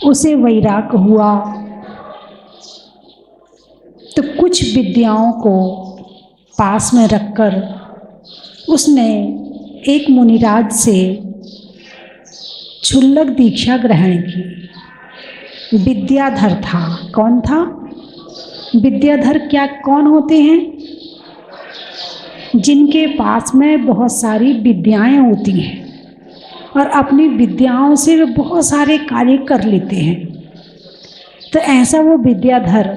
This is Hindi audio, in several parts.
उसे वैराग हुआ तो कुछ विद्याओं को पास में रखकर उसने एक मुनिराज से क्षुल्लक दीक्षा ग्रहण की। विद्याधर था। कौन था विद्याधर? क्या कौन होते हैं? जिनके पास में बहुत सारी विद्याएं होती हैं और अपनी विद्याओं से वे बहुत सारे कार्य कर लेते हैं। तो ऐसा वो विद्याधर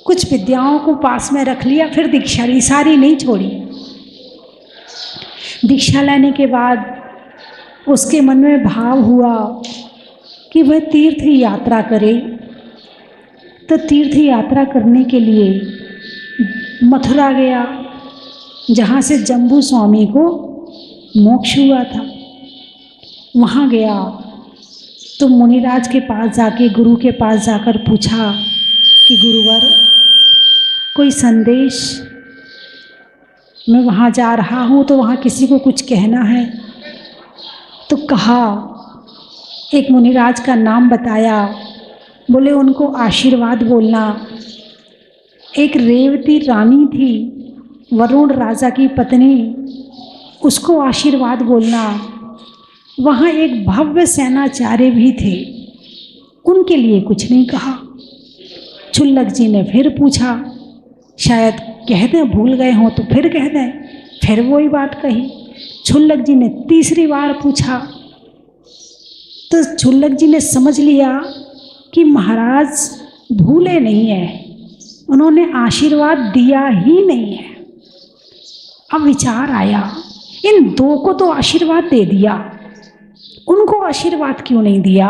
कुछ विद्याओं को पास में रख लिया, फिर दीक्षा ली, सारी नहीं छोड़ी। दीक्षा लेने के बाद उसके मन में भाव हुआ कि वह तीर्थ यात्रा करे। तो तीर्थ यात्रा करने के लिए मथुरा गया, जहाँ से जम्बू स्वामी को मोक्ष हुआ था। वहाँ गया तो मुनिराज के पास जाके, गुरु के पास जाकर पूछा कि गुरुवर, कोई संदेश, मैं वहाँ जा रहा हूँ तो वहाँ किसी को कुछ कहना है। तो कहा, एक मुनिराज का नाम बताया, बोले उनको आशीर्वाद बोलना। एक रेवती रानी थी, वरुण राजा की पत्नी, उसको आशीर्वाद बोलना। वहाँ एक भव्य सेनाचार्य भी थे, उनके लिए कुछ नहीं कहा। क्षुल्लक जी ने फिर पूछा, शायद कह दें, भूल गए हों तो फिर कह दें। फिर वही बात कही। क्षुल्लक जी ने तीसरी बार पूछा तो क्षुल्लक जी ने समझ लिया कि महाराज भूले नहीं है, उन्होंने आशीर्वाद दिया ही नहीं है। अब विचार आया, इन दो को तो आशीर्वाद दे दिया, उनको आशीर्वाद क्यों नहीं दिया?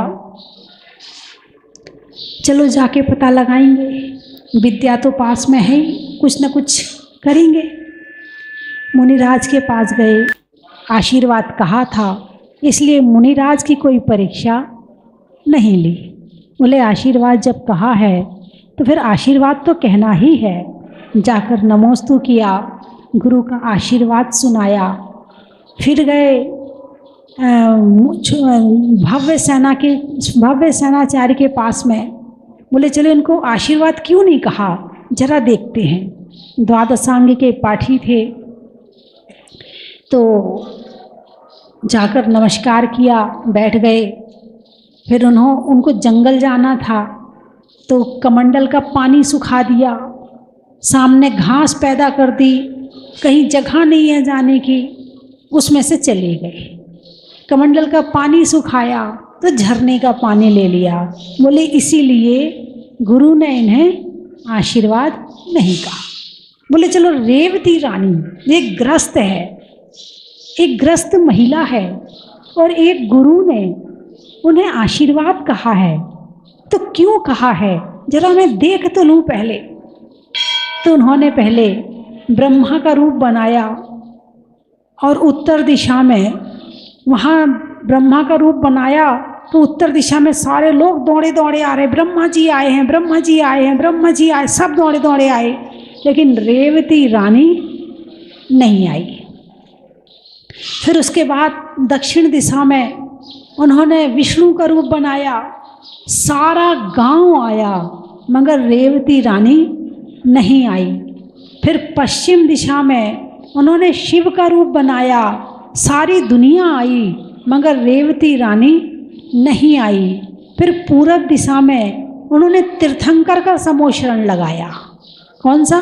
चलो जाके पता लगाएंगे, विद्या तो पास में है, कुछ न कुछ करेंगे। मुनिराज के पास गए, आशीर्वाद कहा था, इसलिए मुनिराज की कोई परीक्षा नहीं ली। बोले आशीर्वाद जब कहा है तो फिर आशीर्वाद तो कहना ही है। जाकर नमोस्तु किया, गुरु का आशीर्वाद सुनाया। फिर गए भव्य सेनाचार्य के पास में। बोले चलो इनको आशीर्वाद क्यों नहीं कहा, जरा देखते हैं। द्वादशांग के पाठी थे, तो जाकर नमस्कार किया, बैठ गए। फिर उनको जंगल जाना था तो कमंडल का पानी सुखा दिया, सामने घास पैदा कर दी, कहीं जगह नहीं है जाने की, उसमें से चले गए। कमंडल का पानी सुखाया तो झरने का पानी ले लिया। बोले इसीलिए गुरु ने इन्हें आशीर्वाद नहीं कहा। बोले चलो रेवती रानी एक ग्रस्त है, एक ग्रस्त महिला है, और एक गुरु ने उन्हें आशीर्वाद कहा है, तो क्यों कहा है, जरा मैं देख तो लूँ पहले। तो उन्होंने पहले ब्रह्मा का रूप बनाया और उत्तर दिशा में, वहाँ ब्रह्मा का रूप बनाया तो उत्तर दिशा में सारे लोग दौड़े दौड़े आ रहे, ब्रह्मा जी आए हैं, ब्रह्मा जी आए हैं, ब्रह्मा जी आए, सब दौड़े दौड़े आए। लेकिन रेवती रानी नहीं आई। फिर उसके बाद दक्षिण दिशा में उन्होंने विष्णु का रूप बनाया, सारा गांव आया, मगर रेवती रानी नहीं आई। फिर पश्चिम दिशा में उन्होंने शिव का रूप बनाया, सारी दुनिया आई, मगर रेवती रानी नहीं आई। फिर पूरब दिशा में उन्होंने तीर्थंकर का समोशरण लगाया। कौन सा?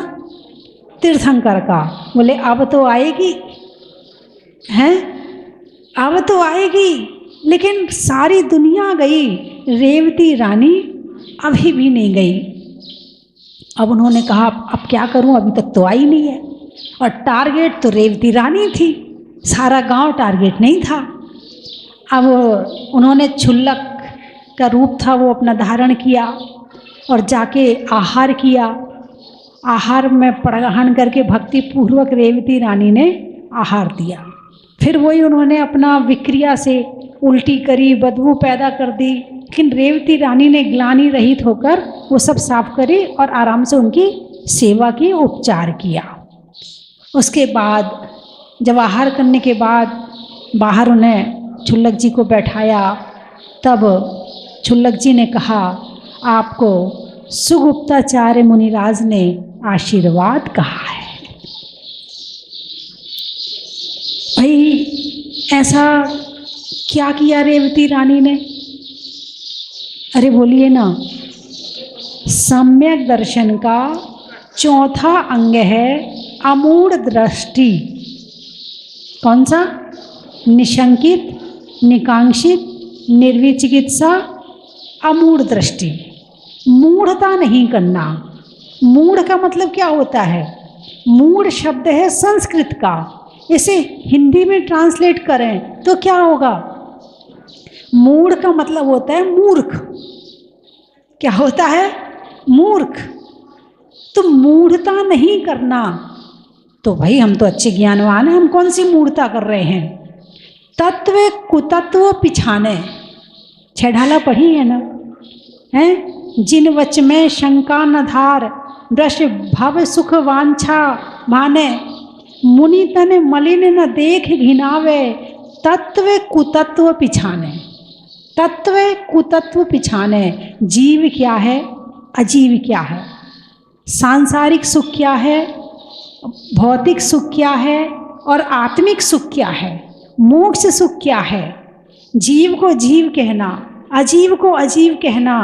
तीर्थंकर का। बोले अब तो आएगी, हैं, अब तो आएगी, लेकिन सारी दुनिया गई, रेवती रानी अभी भी नहीं गई। अब उन्होंने कहा अब क्या करूं, अभी तक तो आई नहीं है, और टारगेट तो रेवती रानी थी, सारा गांव टारगेट नहीं था। अब उन्होंने क्षुल्लक का रूप था वो अपना धारण किया और जाके आहार किया। आहार में प्रग्रहण करके भक्ति पूर्वक रेवती रानी ने आहार दिया। फिर वही उन्होंने अपना विक्रिया से उल्टी करी, बदबू पैदा कर दी, लेकिन रेवती रानी ने ग्लानि रहित होकर वो सब साफ करी और आराम से उनकी सेवा की, उपचार किया। उसके बाद जब आहार करने के बाद बाहर उन्हें क्षुल्लक जी को बैठाया, तब क्षुल्लक जी ने कहा, आपको सुगुप्ताचार्य मुनिराज ने आशीर्वाद कहा है। भाई ऐसा क्या किया रेवती रानी ने? अरे बोलिए ना। सम्यक दर्शन का चौथा अंग है अमूढ़ दृष्टि। कौन सा? निशंकित, निकांक्षित, निर्विचिकित्सा, अमूढ़ दृष्टि। मूढ़ता नहीं करना। मूढ़ का मतलब क्या होता है? मूढ़ शब्द है संस्कृत का, इसे हिंदी में ट्रांसलेट करें तो क्या होगा? मूढ़ का मतलब होता है मूर्ख। क्या होता है? मूर्ख। तो मूढ़ता नहीं करना। तो भाई हम तो अच्छे ज्ञानवान हैं, हम कौन सी मूढ़ता कर रहे हैं? तत्व कुतत्व पिछाने, छेढ़ाला पढ़ी है ना, हैं? जिन वच में शंका न धार, वृष भव सुख वांछा भाने, मुनि तन मलिन न देख घिनावे, तत्व कुतत्व पिछाने। तत्व कुतत्व पिछाने। जीव क्या है, अजीव क्या है, सांसारिक सुख क्या है, भौतिक सुख क्या है और आत्मिक सुख क्या है, मोक्ष सुख क्या है। जीव को जीव कहना, अजीव को अजीव कहना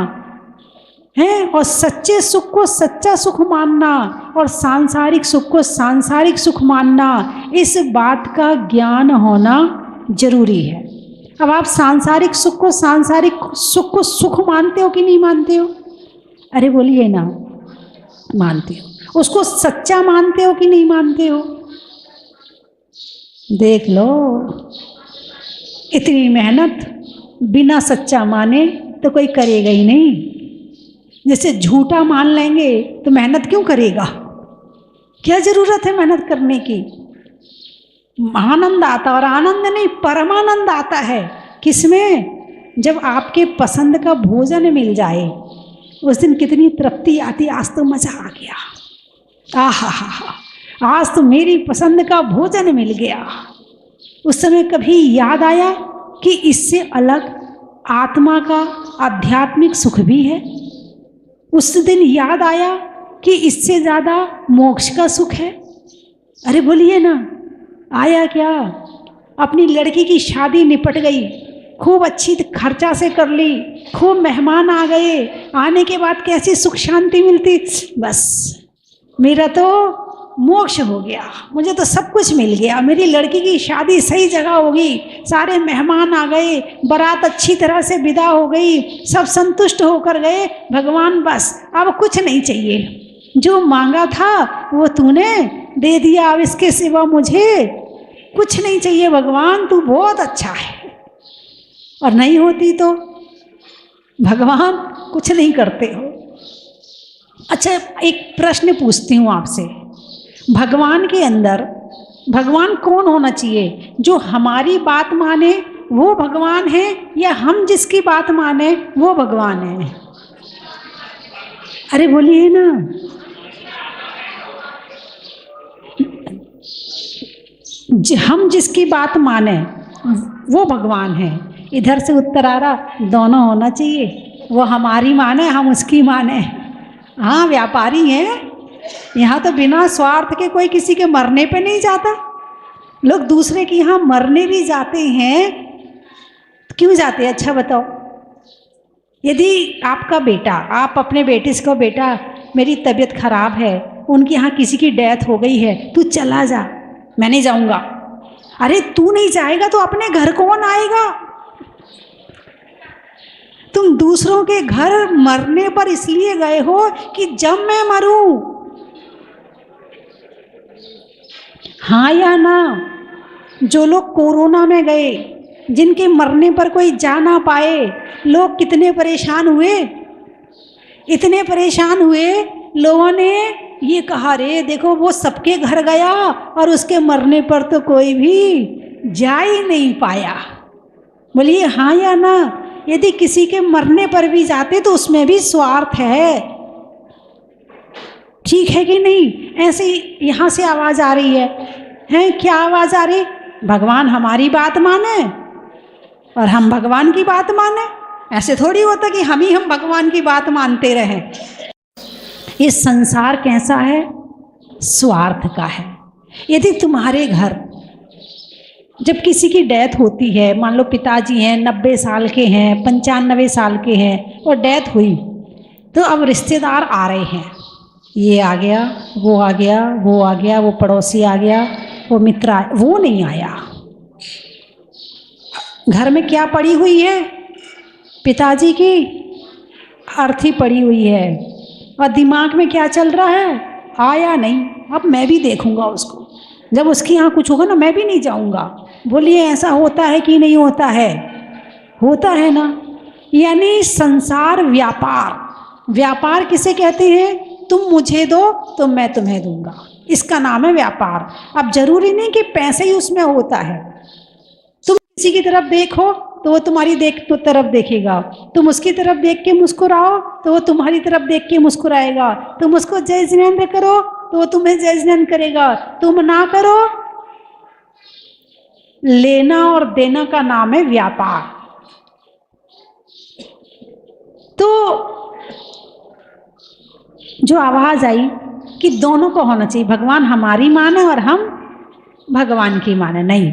है, और सच्चे सुख को सच्चा सुख मानना और सांसारिक सुख को सांसारिक सुख मानना, इस बात का ज्ञान होना जरूरी है। अब आप सांसारिक सुख को सांसारिक सुख को सुख मानते हो कि नहीं मानते हो? अरे बोलिए ना। मानते हो। उसको सच्चा मानते हो कि नहीं मानते हो? देख लो, इतनी मेहनत बिना सच्चा माने तो कोई करेगा ही नहीं। जैसे झूठा मान लेंगे तो मेहनत क्यों करेगा? क्या जरूरत है मेहनत करने की? आनंद आता, और आनंद नहीं परमानंद आता है। किसमें? जब आपके पसंद का भोजन मिल जाए, उस दिन कितनी तृप्ति आती। आज तो मजा आ गया, आहा हा हा, आज तो मेरी पसंद का भोजन मिल गया। उस समय कभी याद आया कि इससे अलग आत्मा का आध्यात्मिक सुख भी है? उस दिन याद आया कि इससे ज़्यादा मोक्ष का सुख है? अरे बोलिए ना, आया क्या? अपनी लड़की की शादी निपट गई, खूब अच्छी खर्चा से कर ली, खूब मेहमान आ गए, आने के बाद कैसी सुख शांति मिलती, बस मेरा तो मोक्ष हो गया, मुझे तो सब कुछ मिल गया, मेरी लड़की की शादी सही जगह होगी, सारे मेहमान आ गए, बारात अच्छी तरह से विदा हो गई, सब संतुष्ट होकर गए, भगवान बस अब कुछ नहीं चाहिए, जो मांगा था वो तूने दे दिया, अब इसके सिवा मुझे कुछ नहीं चाहिए भगवान, तू बहुत अच्छा है। और नहीं होती तो भगवान कुछ नहीं करते हो। अच्छा, एक प्रश्न पूछती हूँ आपसे, भगवान के अंदर भगवान कौन होना चाहिए? जो हमारी बात माने वो भगवान है, या हम जिसकी बात माने वो भगवान है? अरे बोलिए ना। हम जिसकी बात माने वो भगवान है। इधर से उत्तर आ रहा, दोनों होना चाहिए, वो हमारी माने हम उसकी माने। हाँ, व्यापारी हैं यहाँ तो बिना स्वार्थ के कोई किसी के मरने पे नहीं जाता। लोग दूसरे के यहाँ मरने भी जाते हैं, क्यों जाते हैं? अच्छा बताओ। यदि आपका बेटा, आप अपने बेटे से कहो, बेटा मेरी तबीयत खराब है, उनके यहाँ किसी की डेथ हो गई है, तू चला जा, मैं नहीं जाऊँगा। अरे तू नहीं जाएगा तो अपने घर कौन आएगा? तुम दूसरों के घर मरने पर इसलिए गए हो कि जब मैं मरूं, हाँ या ना? जो लोग कोरोना में गए, जिनके मरने पर कोई जा ना पाए, लोग कितने परेशान हुए, इतने परेशान हुए, लोगों ने ये कहा, रे देखो वो सबके घर गया और उसके मरने पर तो कोई भी जा ही नहीं पाया। बोलिए हाँ या ना? यदि किसी के मरने पर भी जाते तो उसमें भी स्वार्थ है, ठीक है कि नहीं? ऐसे यहाँ से आवाज आ रही है, क्या आवाज आ रही? भगवान हमारी बात माने और हम भगवान की बात माने। ऐसे थोड़ी होता कि हम भगवान की बात मानते रहें। ये संसार कैसा है? स्वार्थ का है। यदि तुम्हारे घर जब किसी की डेथ होती है, मान लो पिताजी हैं 90 साल के हैं, 95 साल के हैं और डेथ हुई, तो अब रिश्तेदार आ रहे हैं, ये आ गया, वो आ गया, वो आ गया, वो पड़ोसी आ गया, वो मित्र वो नहीं आया। घर में क्या पड़ी हुई है? पिताजी की अर्थी पड़ी हुई है और दिमाग में क्या चल रहा है? आया नहीं, अब मैं भी देखूंगा उसको, जब उसके यहाँ कुछ होगा ना मैं भी नहीं जाऊंगा। बोलिए ऐसा होता है कि नहीं होता है? होता है ना। यानी संसार व्यापार। व्यापार किसे कहते हैं? तुम मुझे दो तो मैं तुम्हें दूंगा, इसका नाम है व्यापार। अब जरूरी नहीं कि पैसे ही उसमें होता है। तुम किसी की तरफ देखो तो वो तुम्हारी तरफ देखेगा, तुम उसकी तरफ देख के मुस्कुराओ तो वो तुम्हारी तरफ देख के मुस्कुराएगा, तुम उसको जय जिनेंद्र करो तो वो तुम्हें जय जिनेंद्र करेगा, तुम ना करो। लेना और देना का नाम है व्यापार। तो जो आवाज आई कि दोनों को होना चाहिए, भगवान हमारी माने और हम भगवान की माने, नहीं।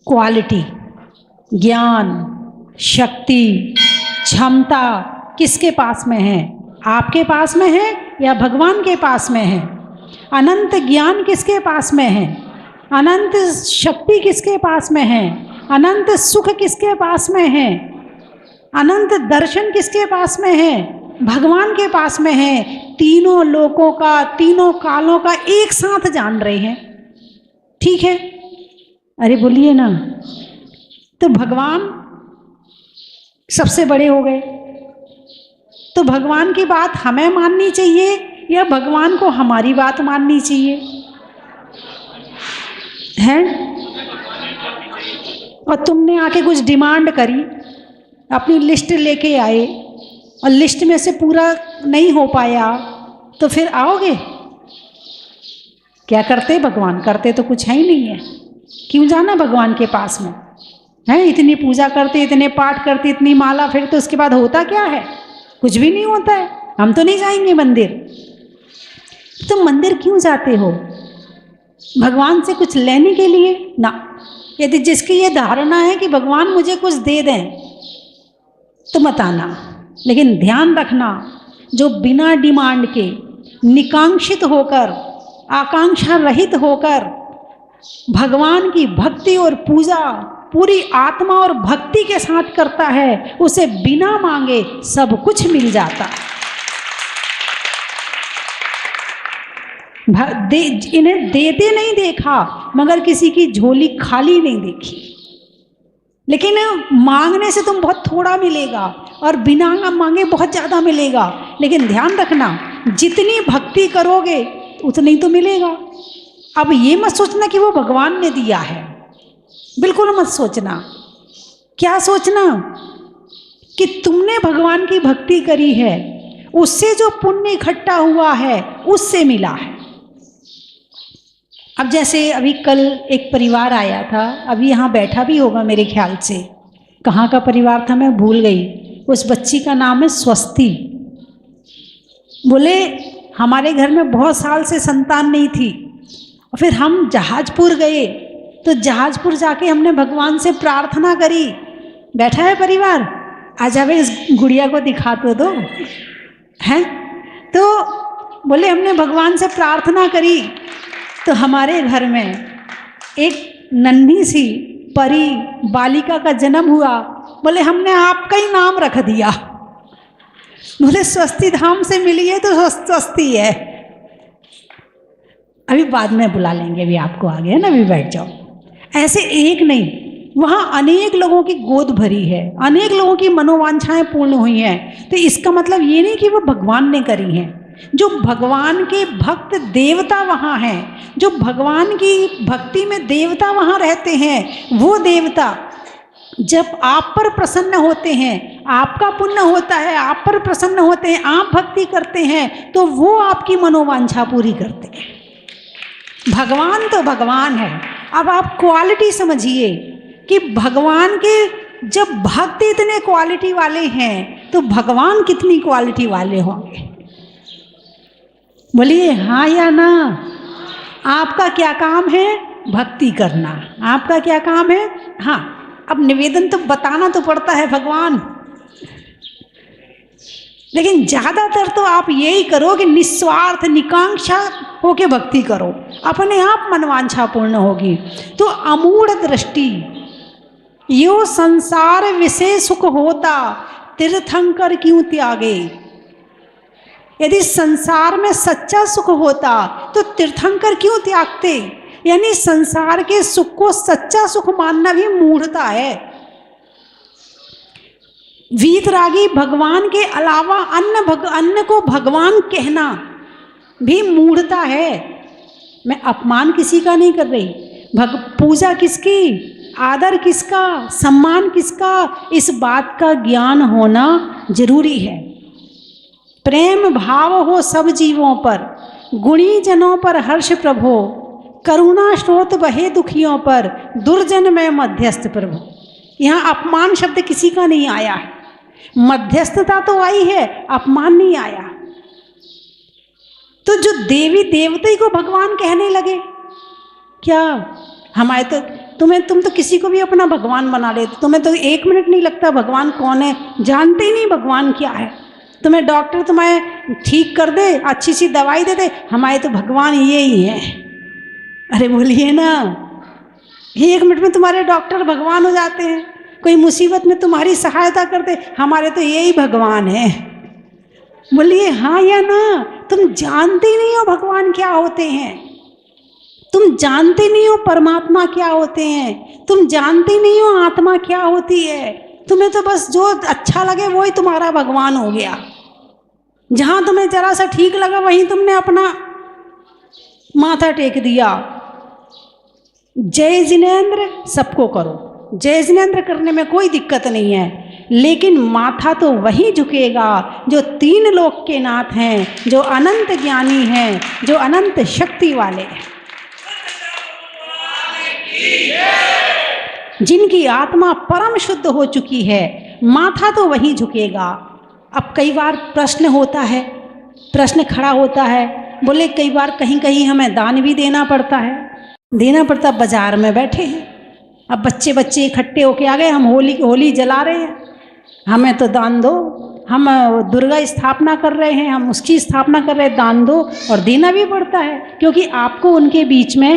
क्वालिटी, ज्ञान, शक्ति, क्षमता किसके पास में है? आपके पास में है या भगवान के पास में है? अनंत ज्ञान किसके पास में है? अनंत शक्ति किसके पास में है? अनंत सुख किसके पास में है? अनंत दर्शन किसके पास में है? भगवान के पास में है। तीनों लोकों का, तीनों कालों का एक साथ जान रहे हैं। ठीक है? अरे बोलिए ना। तो भगवान सबसे बड़े हो गए, तो भगवान की बात हमें माननी चाहिए या भगवान को हमारी बात माननी चाहिए? है? और तुमने आके कुछ डिमांड करी, अपनी लिस्ट लेके आए और लिस्ट में से पूरा नहीं हो पाया, तो फिर आओगे? क्या करते भगवान? करते तो कुछ है ही नहीं है। क्यों जाना भगवान के पास में? है इतनी पूजा करते, इतने पाठ करते, इतनी माला, फिर तो उसके बाद होता क्या है? कुछ भी नहीं होता है। हम तो नहीं जाएंगे मंदिर। तुम मंदिर क्यों जाते हो? भगवान से कुछ लेने के लिए ना। यदि जिसकी ये धारणा है कि भगवान मुझे कुछ दे दें तो मत आना। लेकिन ध्यान रखना, जो बिना डिमांड के, निकांक्षित होकर, आकांक्षा रहित होकर भगवान की भक्ति और पूजा पूरी आत्मा और भक्ति के साथ करता है, उसे बिना मांगे सब कुछ मिल जाता। इन्हें देते नहीं देखा, मगर किसी की झोली खाली नहीं देखी। लेकिन मांगने से तुम बहुत थोड़ा मिलेगा और बिना मांगे बहुत ज़्यादा मिलेगा। लेकिन ध्यान रखना, जितनी भक्ति करोगे उतनी तो मिलेगा। अब ये मत सोचना कि वो भगवान ने दिया है, बिल्कुल मत सोचना। क्या सोचना? कि तुमने भगवान की भक्ति करी है, उससे जो पुण्य इकट्ठा हुआ है उससे मिला है। अब जैसे अभी कल एक परिवार आया था, अभी यहाँ बैठा भी होगा मेरे ख्याल से, कहाँ का परिवार था मैं भूल गई। उस बच्ची का नाम है स्वस्ति। बोले हमारे घर में बहुत साल से संतान नहीं थी, और फिर हम जहाजपुर गए, तो जहाजपुर जाके हमने भगवान से प्रार्थना करी। बैठा है परिवार, आ जावे इस गुड़िया को दिखा तो दो। हैं? तो बोले हमने भगवान से प्रार्थना करी, तो हमारे घर में एक नन्ही सी परी बालिका का जन्म हुआ। बोले हमने आपका ही नाम रख दिया। बोले स्वस्ति धाम से मिली है तो स्वस्ति है। अभी बाद में बुला लेंगे, अभी आपको आ गया ना, अभी बैठ जाओ। ऐसे एक नहीं, वहाँ अनेक लोगों की गोद भरी है, अनेक लोगों की मनोवांछाएं पूर्ण हुई हैं। तो इसका मतलब ये नहीं कि वो भगवान ने करी हैं। जो भगवान के भक्त देवता वहाँ हैं, जो भगवान की भक्ति में देवता वहाँ रहते हैं, वो देवता जब आप पर प्रसन्न होते हैं, आपका पुण्य होता है, आप पर प्रसन्न होते हैं, आप भक्ति करते हैं, तो वो आपकी मनोवांछा पूरी करते हैं। भगवान तो भगवान है। अब आप क्वालिटी समझिए कि भगवान के जब भक्त इतने क्वालिटी वाले हैं तो भगवान कितनी क्वालिटी वाले होंगे? बोलिए हाँ या ना। आपका क्या काम है? भक्ति करना। आपका क्या काम है? हाँ, अब निवेदन तो बताना तो पड़ता है भगवान, लेकिन ज़्यादातर तो आप यही करो कि निस्वार्थ निकांक्षा होके भक्ति करो, अपने आप मनवांछा पूर्ण होगी। तो अमूढ़ दृष्टि, यो संसार विषय सुख होता, तीर्थंकर क्यों त्यागे। यदि संसार में सच्चा सुख होता तो तीर्थंकर क्यों त्यागते। यानी संसार के सुख को सच्चा सुख मानना भी मूढ़ता है। वीतरागी भगवान के अलावा अन्य को भगवान कहना भी मूढ़ता है। मैं अपमान किसी का नहीं कर रही, पूजा किसकी, आदर किसका, सम्मान किसका, इस बात का ज्ञान होना जरूरी है। प्रेम भाव हो सब जीवों पर, गुणी जनों पर हर्ष प्रभो, करुणा स्रोत बहे दुखियों पर, दुर्जन में मध्यस्थ प्रभु। यहाँ अपमान शब्द किसी का नहीं आया है, मध्यस्थता तो आई है, अपमान नहीं आया। तो जो देवी देवते को भगवान कहने लगे, क्या हमारे तो तुम तो किसी को भी अपना भगवान बना लेते, तुम्हें तो 1 मिनट नहीं लगता भगवान कौन है, जानते ही नहीं भगवान क्या है। तुम्हें डॉक्टर तुम्हें ठीक कर दे, अच्छी सी दवाई दे दे, हमारे तो भगवान ये ही है। अरे बोलिए ना, 1 मिनट में तुम्हारे डॉक्टर भगवान हो जाते हैं, कोई मुसीबत में तुम्हारी सहायता करते, हमारे तो यही भगवान है। बोलिए हाँ या ना। तुम जानते नहीं हो भगवान क्या होते हैं, तुम जानते नहीं हो परमात्मा क्या होते हैं, तुम जानते नहीं हो आत्मा क्या होती है। तुम्हें तो बस जो अच्छा लगे वही तुम्हारा भगवान हो गया। जहाँ तुम्हें जरा सा ठीक लगा वहीं तुमने अपना माथा टेक दिया। जय जिनेंद्र सबको करो, जय जिनेंद्र करने में कोई दिक्कत नहीं है, लेकिन माथा तो वही झुकेगा जो 3 लोक के नाथ हैं, जो अनंत ज्ञानी हैं, जो अनंत शक्ति वाले हैं, जिनकी आत्मा परम शुद्ध हो चुकी है। माथा तो वही झुकेगा। अब कई बार प्रश्न होता है, प्रश्न खड़ा होता है, बोले कई बार कहीं कहीं हमें दान भी देना पड़ता है। देना पड़ता, बाजार में बैठे हैं, अब बच्चे इकट्ठे होके आ गए, हम होली जला रहे हैं, हमें तो दान दो, हम दुर्गा स्थापना कर रहे हैं, हम उसकी स्थापना कर रहे हैं, दान दो। और देना भी पड़ता है, क्योंकि आपको उनके बीच में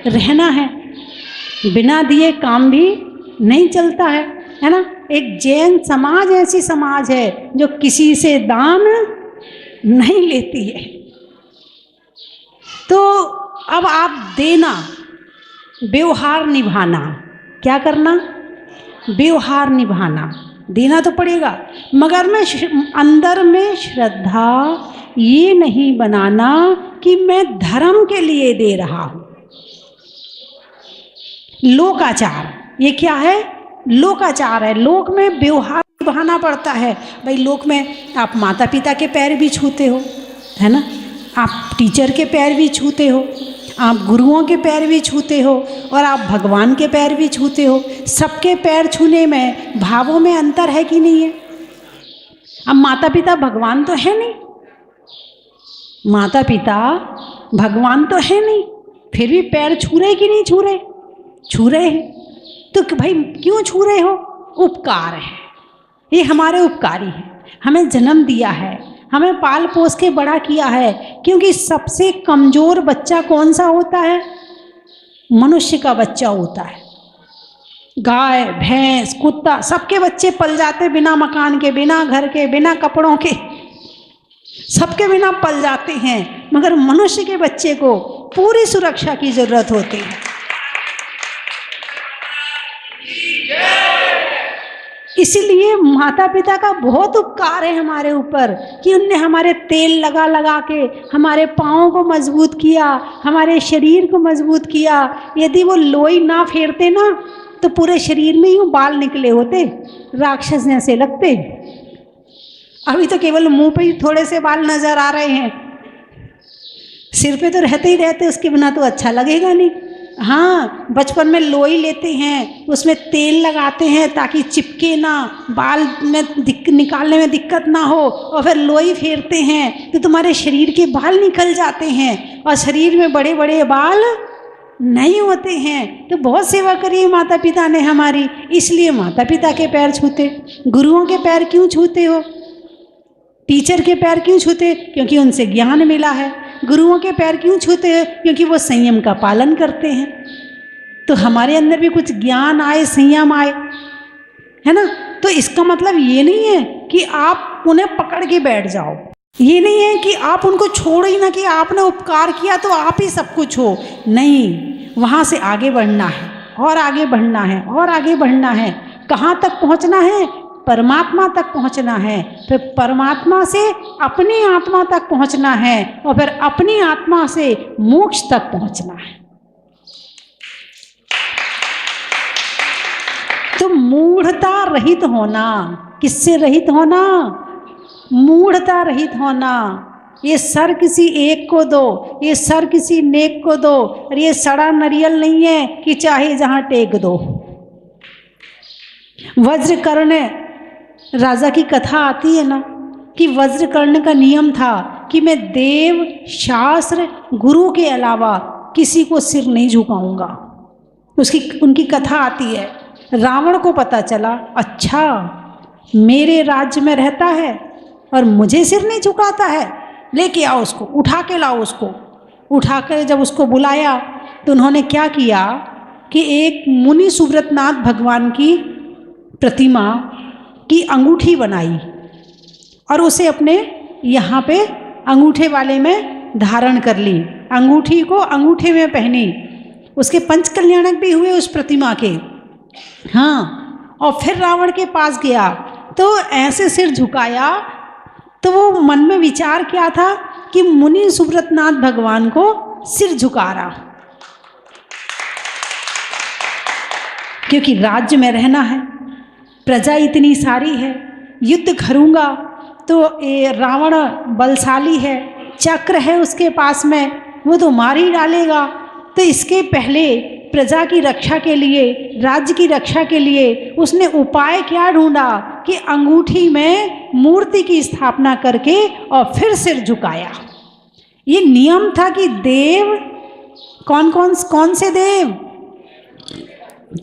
रहना है, बिना दिए काम भी नहीं चलता है ना। एक जैन समाज ऐसी समाज है जो किसी से दान नहीं लेती है। तो अब आप देना, व्यवहार निभाना, क्या करना, व्यवहार निभाना, देना तो पड़ेगा, मगर मैं अंदर में श्रद्धा ये नहीं बनाना कि मैं धर्म के लिए दे रहा हूँ। लोकाचार, ये क्या है, लोकाचार है। लोक में व्यवहार निभाना पड़ता है। भाई लोक में आप माता पिता के पैर भी छूते हो, है ना, आप टीचर के पैर भी छूते हो, आप गुरुओं के पैर भी छूते हो, और आप भगवान के पैर भी छूते हो। सबके पैर छूने में भावों में अंतर है कि नहीं है। अब माता पिता भगवान तो है नहीं, माता पिता भगवान तो है नहीं, फिर भी पैर छू रहे कि नहीं छू रहे, छू रहे हैं। तो भाई क्यों छू रहे हो, उपकार है, ये हमारे उपकारी हैं, हमें जन्म दिया है, हमें पाल पोस के बड़ा किया है। क्योंकि सबसे कमजोर बच्चा कौन सा होता है, मनुष्य का बच्चा होता है। गाय भैंस कुत्ता सबके बच्चे पल जाते, बिना मकान के, बिना घर के, बिना कपड़ों के, सबके बिना पल जाते हैं, मगर मनुष्य के बच्चे को पूरी सुरक्षा की जरूरत होती है। इसीलिए माता पिता का बहुत उपकार है हमारे ऊपर कि उनने हमारे तेल लगा लगा के हमारे पाँव को मजबूत किया, हमारे शरीर को मजबूत किया। यदि वो लोई ना फेरते ना तो पूरे शरीर में ही बाल निकले होते, राक्षस जैसे लगते। अभी तो केवल मुंह पे ही थोड़े से बाल नजर आ रहे हैं, सिर पे तो रहते ही रहते, उसके बिना तो अच्छा लगेगा नहीं। हाँ, बचपन में लोई लेते हैं, उसमें तेल लगाते हैं ताकि चिपके ना, बाल में निकालने में दिक्कत ना हो, और फिर लोई फेरते हैं तो तुम्हारे शरीर के बाल निकल जाते हैं और शरीर में बड़े बड़े बाल नहीं होते हैं। तो बहुत सेवा करी है माता पिता ने हमारी, इसलिए माता पिता के पैर छूते। गुरुओं के पैर क्यों छूते हो? टीचर के पैर क्यों छूते? क्योंकि उनसे ज्ञान मिला है। गुरुओं के पैर क्यों छूते हैं? क्योंकि वो संयम का पालन करते हैं। तो हमारे अंदर भी कुछ ज्ञान आए, संयम आए, है ना। तो इसका मतलब ये नहीं है कि आप उन्हें पकड़ के बैठ जाओ, ये नहीं है कि आप उनको छोड़ो ही ना, कि आपने उपकार किया तो आप ही सब कुछ हो। नहीं, वहाँ से आगे बढ़ना है, और आगे बढ़ना है, और आगे बढ़ना है। कहाँ तक पहुँचना है? परमात्मा तक पहुँचना है। फिर परमात्मा से अपनी आत्मा तक पहुँचना है, और फिर अपनी आत्मा से मोक्ष तक पहुँचना है। तो मूढ़ता रहित होना, किससे रहित होना? मूढ़ता रहित होना। ये सर किसी एक को दो, ये सर किसी नेक को दो, और ये सड़ा नरियल नहीं है कि चाहे जहां टेक दो। वज्रकर्ण राजा की कथा आती है ना, कि वज्रकर्ण का नियम था कि मैं देव, शास्त्र, गुरु के अलावा किसी को सिर नहीं झुकाऊंगा। उनकी कथा आती है। रावण को पता चला, अच्छा मेरे राज्य में रहता है और मुझे सिर नहीं झुकाता है, लेके आओ उसको, उठा के लाओ उसको। उठा कर जब उसको बुलाया तो उन्होंने क्या किया कि एक मुनि सुव्रतनाथ भगवान की प्रतिमा की अंगूठी बनाई और उसे अपने यहाँ पे अंगूठे वाले में धारण कर ली। अंगूठी को अंगूठे में पहनी। उसके पंच कल्याणक भी हुए उस प्रतिमा के। हाँ, और फिर रावण के पास गया तो ऐसे सिर झुकाया, तो वो मन में विचार क्या था कि मुनि सुव्रतनाथ भगवान को सिर झुका रहा, क्योंकि राज्य में रहना है, प्रजा इतनी सारी है, युद्ध करूँगा तो ये रावण बलशाली है, चक्र है उसके पास में, वो तो मार ही डालेगा। तो इसके पहले प्रजा की रक्षा के लिए, राज्य की रक्षा के लिए उसने उपाय क्या ढूंढा कि अंगूठी में मूर्ति की स्थापना करके और फिर सिर झुकाया। ये नियम था कि देव कौन से देव,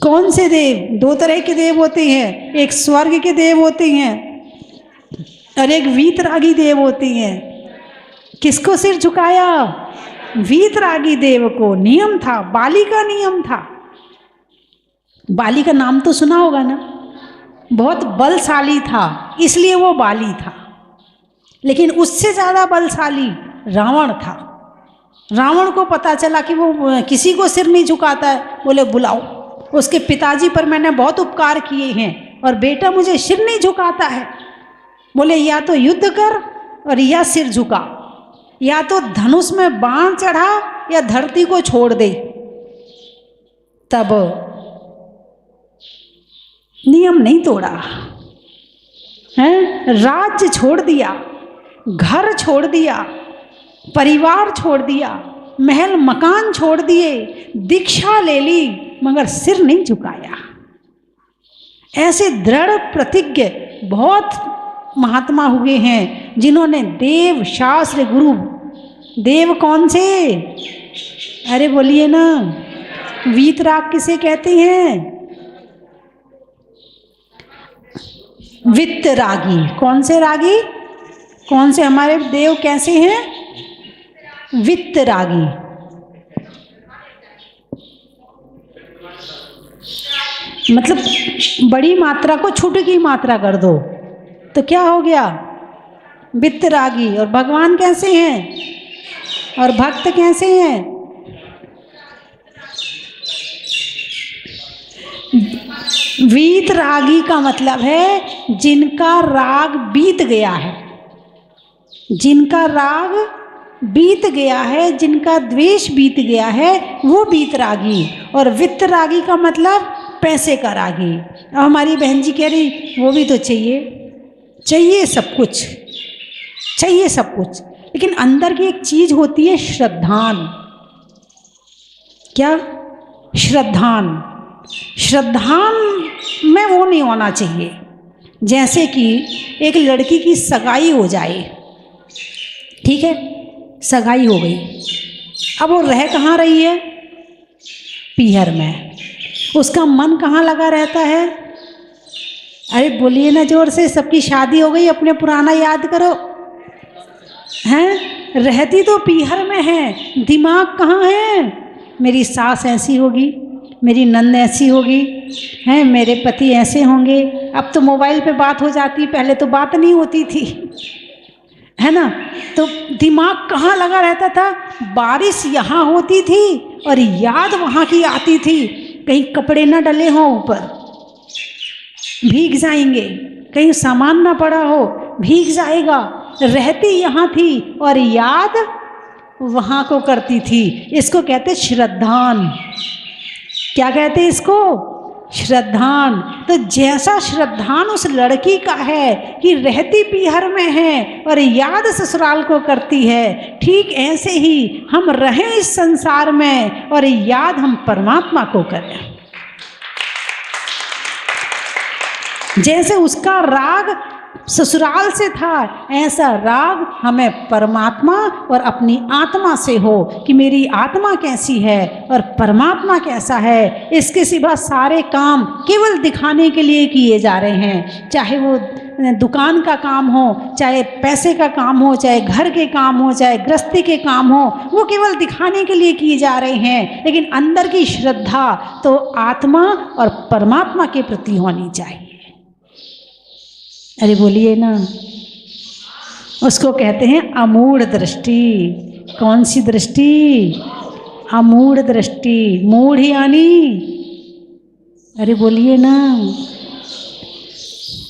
कौन से देव? दो तरह के देव होते हैं, एक स्वर्ग के देव होते हैं और एक वीतरागी देव होते हैं। किसको सिर झुकाया? वीतरागी देव को। नियम था, बाली का नियम था। बाली का नाम तो सुना होगा ना, बहुत बलशाली था, इसलिए वो बाली था। लेकिन उससे ज़्यादा बलशाली रावण था। रावण को पता चला कि वो किसी को सिर नहीं झुकाता है, बोले बुलाओ, उसके पिताजी पर मैंने बहुत उपकार किए हैं और बेटा मुझे सिर नहीं झुकाता है। बोले या तो युद्ध कर और या सिर झुका, या तो धनुष में बाण चढ़ा या धरती को छोड़ दे। तब नियम नहीं तोड़ा है, राज्य छोड़ दिया, घर छोड़ दिया, परिवार छोड़ दिया, महल मकान छोड़ दिए, दीक्षा ले ली, मगर सिर नहीं झुकाया। ऐसे दृढ़ प्रतिज्ञ बहुत महात्मा हुए हैं जिन्होंने देव, शास्त्र, गुरु। देव कौन से? अरे बोलिए ना, वीतराग किसे कहते हैं? वित्त रागी। कौन से रागी? कौन से हमारे देव कैसे हैं? वित्त रागी। मतलब बड़ी मात्रा को छोटी की मात्रा कर दो तो क्या हो गया? वित्त रागी। और भगवान कैसे हैं और भक्त कैसे हैं? वीत रागी का मतलब है जिनका राग बीत गया है, जिनका राग बीत गया है, जिनका द्वेष बीत गया है, वो बीत रागी। और वित्त रागी का मतलब पैसे का रागी। अब हमारी बहन जी कह रही वो भी तो चाहिए, चाहिए सब कुछ, चाहिए सब कुछ, लेकिन अंदर की एक चीज होती है श्रद्धान। क्या? श्रद्धान, श्रद्धान में वो नहीं होना चाहिए। जैसे कि एक लड़की की सगाई हो जाए, ठीक है, सगाई हो गई, अब वो रह कहाँ रही है? पीहर में। उसका मन कहाँ लगा रहता है? अरे बोलिए ना जोर से, सबकी शादी हो गई, अपने पुराना याद करो। हैं, रहती तो पीहर में है, दिमाग कहाँ है? मेरी सास ऐसी होगी, मेरी नंद ऐसी होगी, हैं, मेरे पति ऐसे होंगे। अब तो मोबाइल पे बात हो जाती, पहले तो बात नहीं होती थी, है ना। तो दिमाग कहाँ लगा रहता था? बारिश यहाँ होती थी और याद वहाँ की आती थी, कहीं कपड़े ना डले हों ऊपर, भीग जाएंगे, कहीं सामान ना पड़ा हो, भीग जाएगा। रहती यहाँ थी और याद वहाँ को करती थी। इसको कहते श्रद्धान। क्या कहते इसको? श्रद्धान। तो जैसा श्रद्धान उस लड़की का है कि रहती पीहर में है और याद ससुराल को करती है, ठीक ऐसे ही हम रहें इस संसार में और याद हम परमात्मा को करें। जैसे उसका राग ससुराल से था, ऐसा राग हमें परमात्मा और अपनी आत्मा से हो कि मेरी आत्मा कैसी है और परमात्मा कैसा है। इसके सिवा सारे काम केवल दिखाने के लिए किए जा रहे हैं, चाहे वो दुकान का काम हो, चाहे पैसे का काम हो, चाहे घर के काम हो, चाहे गृहस्थी के काम हो, वो केवल दिखाने के लिए किए जा रहे हैं। लेकिन अंदर की श्रद्धा तो आत्मा और परमात्मा के प्रति होनी चाहिए। अरे बोलिए ना। उसको कहते हैं अमूढ़ दृष्टि। कौन सी दृष्टि? अमूढ़ दृष्टि। मूढ़ यानी, अरे बोलिए ना,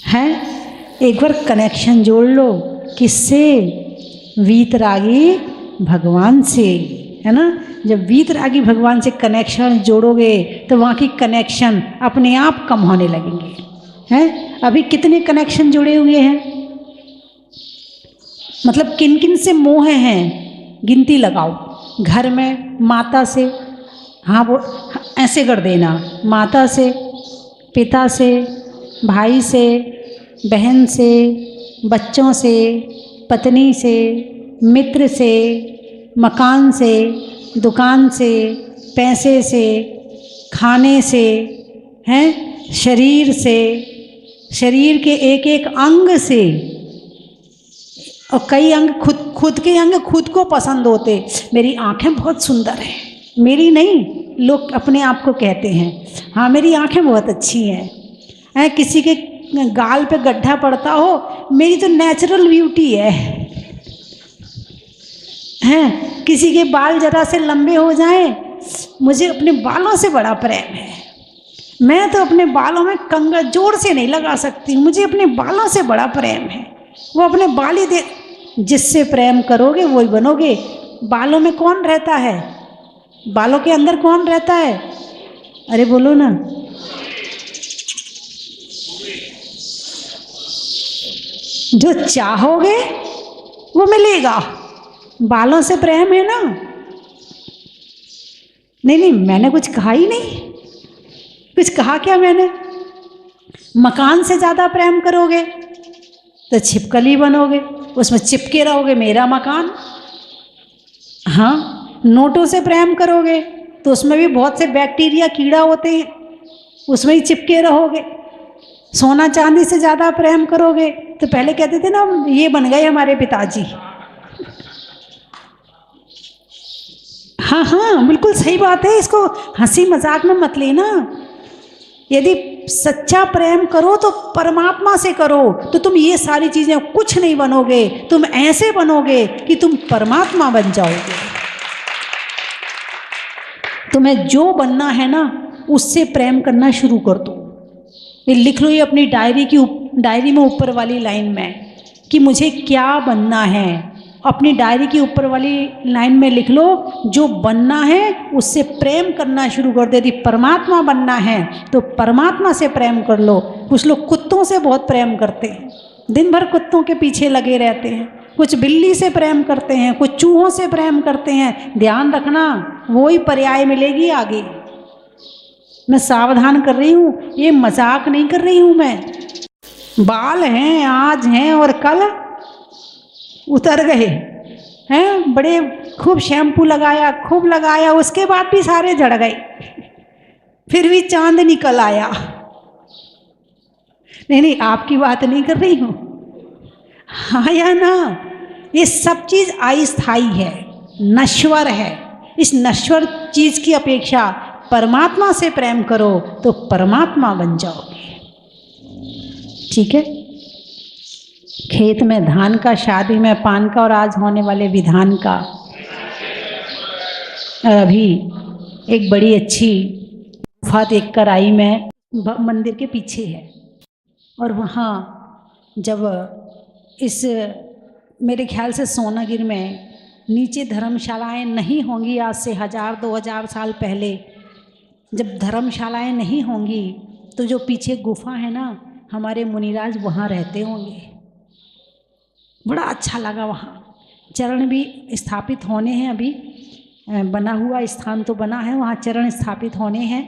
है। एक बार कनेक्शन जोड़ लो, किससे? वीतरागी भगवान से, है ना। जब वीतरागी भगवान से कनेक्शन जोड़ोगे तो वहाँ की कनेक्शन अपने आप कम होने लगेंगे, हैं। अभी कितने कनेक्शन जुड़े हुए हैं? मतलब किन किन से मोह हैं, गिनती लगाओ। घर में माता से, हाँ वो ऐसे कर देना, माता से, पिता से, भाई से, बहन से, बच्चों से, पत्नी से, मित्र से, मकान से, दुकान से, पैसे से, खाने से, हैं, शरीर से, शरीर के एक एक अंग से। और कई अंग खुद के अंग खुद को पसंद होते। मेरी आंखें बहुत सुंदर हैं, मेरी नहीं, लोग अपने आप को कहते हैं, हाँ मेरी आंखें बहुत अच्छी हैं। किसी के गाल पे गड्ढा पड़ता हो, मेरी तो नेचुरल ब्यूटी है। हैं, किसी के बाल जरा से लंबे हो जाएं, मुझे अपने बालों से बड़ा प्रेम है। मैं तो अपने बालों में कंघा जोर से नहीं लगा सकती, मुझे अपने बालों से बड़ा प्रेम है। वो अपने बाल ही दे, जिससे प्रेम करोगे वही बनोगे। बालों में कौन रहता है? बालों के अंदर कौन रहता है? अरे बोलो ना। जो चाहोगे वो मिलेगा। बालों से प्रेम है ना? नहीं, मैंने कुछ कहा ही नहीं। कुछ कहा क्या मैंने? मकान से ज़्यादा प्रेम करोगे तो छिपकली बनोगे, उसमें चिपके रहोगे, मेरा मकान। हाँ, नोटों से प्रेम करोगे तो उसमें भी बहुत से बैक्टीरिया, कीड़ा होते हैं, उसमें ही चिपके रहोगे। सोना चांदी से ज़्यादा प्रेम करोगे तो पहले कहते थे ना, ये बन गए हमारे पिताजी। हाँ, बिल्कुल सही बात है, इसको हंसी मजाक में मत लेना। यदि सच्चा प्रेम करो तो परमात्मा से करो, तो तुम ये सारी चीज़ें कुछ नहीं बनोगे, तुम ऐसे बनोगे कि तुम परमात्मा बन जाओगे। तुम्हें जो बनना है ना, उससे प्रेम करना शुरू कर दो। ये लिख लो, ये अपनी डायरी में ऊपर वाली लाइन में कि मुझे क्या बनना है। अपनी डायरी की ऊपर वाली लाइन में लिख लो, जो बनना है उससे प्रेम करना शुरू कर दे। यदि परमात्मा बनना है तो परमात्मा से प्रेम कर लो। कुछ लोग कुत्तों से बहुत प्रेम करते हैं, दिन भर कुत्तों के पीछे लगे रहते हैं। कुछ बिल्ली से प्रेम करते हैं, कुछ चूहों से प्रेम करते हैं। ध्यान रखना, वो ही पर्याय मिलेगी आगे। मैं सावधान कर रही हूँ, ये मजाक नहीं कर रही हूँ मैं। बाल हैं, आज हैं और कल उतर गए हैं। बड़े खूब शैम्पू लगाया, खूब लगाया, उसके बाद भी सारे झड़ गए, फिर भी चांद निकल आया। नहीं, आपकी बात नहीं कर रही हूँ। हाँ या ना? ये सब चीज अस्थायी है, नश्वर है। इस नश्वर चीज की अपेक्षा परमात्मा से प्रेम करो तो परमात्मा बन जाओगे। ठीक है। खेत में धान का, शादी में पान का, और आज होने वाले विधान का। और अभी एक बड़ी अच्छी गुफा देख कर आई मैं, मंदिर के पीछे है। और वहाँ जब इस, मेरे ख्याल से सोनागिर में नीचे धर्मशालाएं नहीं होंगी, आज से 1000-2000 साल पहले जब धर्मशालाएं नहीं होंगी तो जो पीछे गुफा है ना, हमारे मुनिराज वहाँ रहते होंगे। बड़ा अच्छा लगा। वहाँ चरण भी स्थापित होने हैं, अभी बना हुआ स्थान तो बना है, वहाँ चरण स्थापित होने हैं।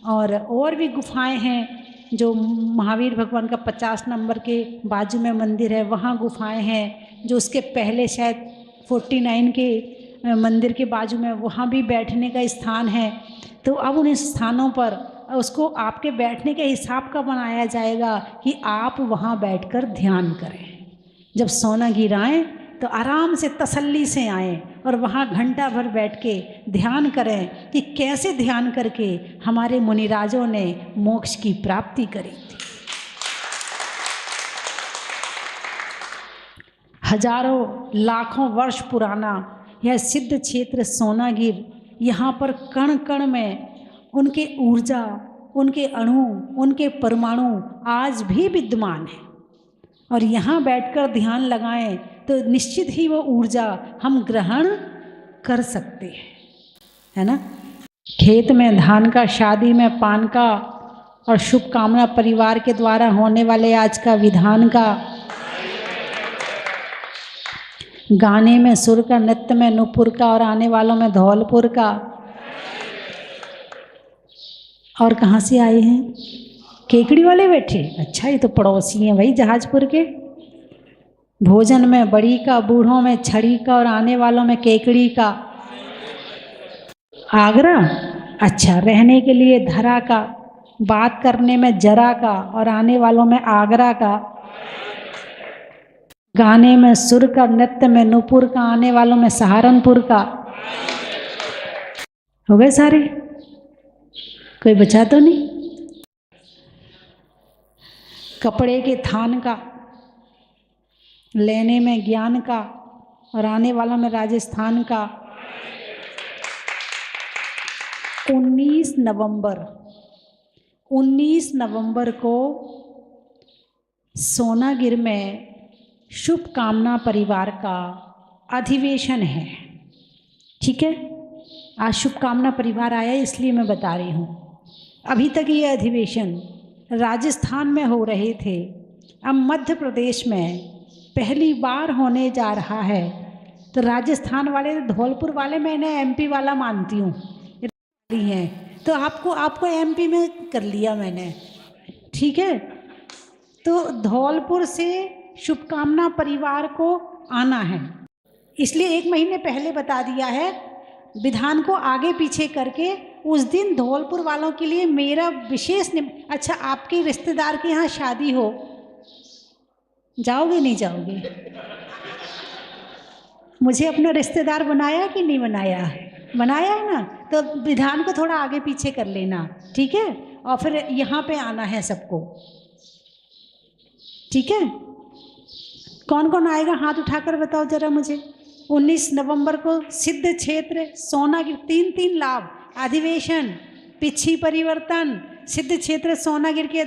और भी गुफाएं हैं, जो महावीर भगवान का 50 नंबर के बाजू में मंदिर है, वहाँ गुफाएं हैं। जो उसके पहले शायद 49 के मंदिर के बाजू में, वहाँ भी बैठने का स्थान है। तो अब उन स्थानों पर उसको आपके बैठने के हिसाब का बनाया जाएगा कि आप वहाँ बैठकर ध्यान करें। जब सोनागिर आएँ तो आराम से तसल्ली से आएँ और वहाँ घंटा भर बैठ के ध्यान करें कि कैसे ध्यान करके हमारे मुनिराजों ने मोक्ष की प्राप्ति करी थी। हजारों लाखों वर्ष पुराना यह सिद्ध क्षेत्र सोनागिर, यहाँ पर कण कण में उनके ऊर्जा, उनके अणु, उनके परमाणु आज भी विद्यमान है। और यहाँ बैठकर ध्यान लगाएं तो निश्चित ही वो ऊर्जा हम ग्रहण कर सकते हैं, है ना। खेत में धान का, शादी में पान का, और शुभकामना परिवार के द्वारा होने वाले आज का विधान का, गाने में सुर का, नृत्य में नूपुर का, और आने वालों में धौलपुर का। और कहाँ से आए हैं? केकड़ी वाले बैठे। अच्छा, ये तो पड़ोसी हैं भाई, जहाजपुर के। भोजन में बड़ी का, बूढ़ों में छड़ी का, और आने वालों में केकड़ी का। आगरा। अच्छा, रहने के लिए धरा का, बात करने में जरा का, और आने वालों में आगरा का। गाने में सुर का, नृत्य में नूपुर का, आने वालों में सहारनपुर का। हो गए सारे? कोई बचा तो नहीं? कपड़े के थान का, लेने में ज्ञान का, और आने वालों में राजस्थान का। 19 नवंबर को सोनागिर में शुभकामना परिवार का अधिवेशन है। ठीक है, आज शुभकामना परिवार आया इसलिए मैं बता रही हूँ। अभी तक ये अधिवेशन राजस्थान में हो रहे थे, अब मध्य प्रदेश में पहली बार होने जा रहा है। तो राजस्थान वाले, धौलपुर वाले मैं इन्हें एमपी वाला मानती हूँ, हैं तो आपको एमपी में कर लिया मैंने। ठीक है, तो धौलपुर से शुभकामना परिवार को आना है, इसलिए 1 महीने पहले बता दिया है, विधान को आगे पीछे करके। उस दिन धौलपुर वालों के लिए मेरा विशेष अच्छा, आपके रिश्तेदार के यहाँ शादी हो, जाओगे नहीं जाओगे? मुझे अपना रिश्तेदार बनाया कि नहीं बनाया? बनाया है ना, तो विधान को थोड़ा आगे पीछे कर लेना। ठीक है, और फिर यहाँ पे आना है सबको। ठीक है, कौन कौन आएगा हाथ उठाकर बताओ जरा मुझे। 19 नवंबर को सिद्ध क्षेत्र सोनागिर, 3 लाभ, अधिवेशन, पिछी परिवर्तन, सिद्ध क्षेत्र सोनागिर के